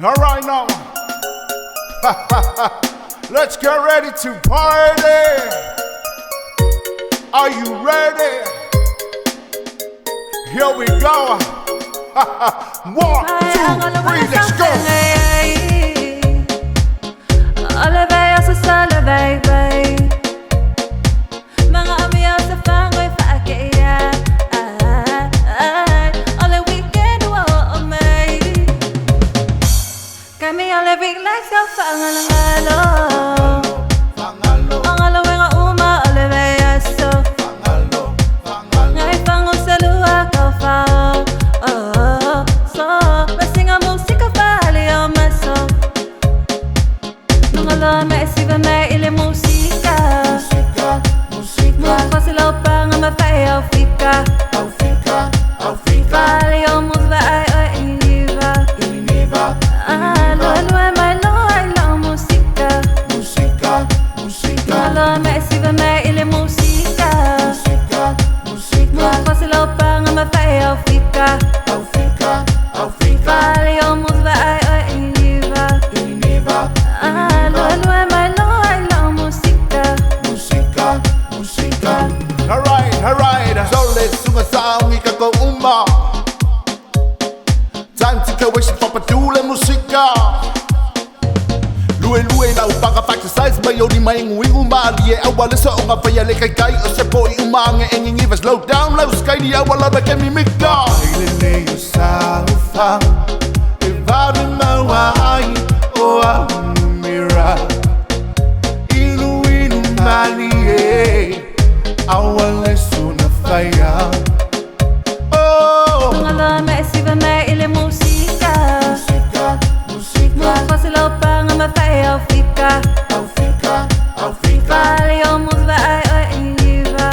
Alright now, let's get ready to party. Are you ready? Here we go. 1, 2, 3, let's go. Relax your fangalo, fangalo wenga uma oleve yaso, ngai fango selua kafa, so basinga musika fali o maso, nungalo me siva me ile musika, quase lo panga me fai au fica, fali o musva ai o iniva. Alright, so let's sing a song, we can go time to go wish for Patula Musica. Lue na upanga exercise ba yoni maingi umali awala sa nga payale kay kay o se boy umanga engingi va slow down la sky ni awala ba kemi mika ile ne sa ufa e va mi mawai o amira inu mali awala suna fire oh ngala me siva me ile musica quase lo panga me fai au fica vale o musva ai o iniva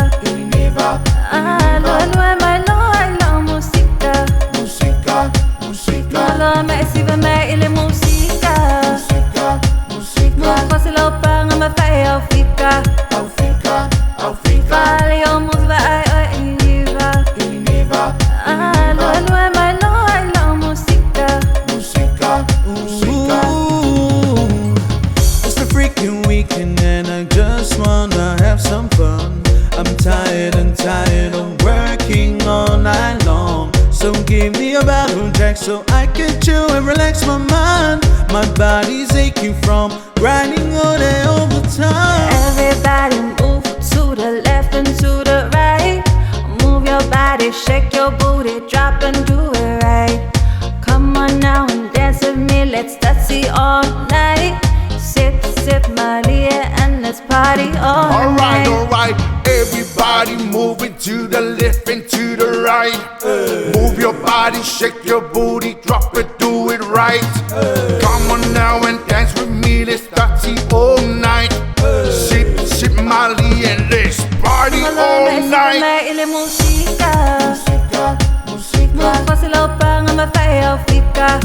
lo e mai lo ai la musica ngala me siva me ile musica quase lo panga me fai au fica vale o musva ai o iniva lo e mai lo ai la musica. It's the freaking weekend and I just wanna have some fun. I'm tired of working all night long. So give me a battle jack so I can chill and relax my mind. My body's aching from grinding all day overtime. Everybody move to the left and to the right. Move your body, shake your booty, drop and do it right. Come on now and dance with me, let's dancey all night. Sipsip Malie and let's party all night. Alright, everybody move it to the left and to the right. Move your body, shake your booty, drop it, do it right. Come on now and dance with me, let's dancey all night. Sipsip Malie and let's party all night. Ile musica, quase lo panga me fai au fica.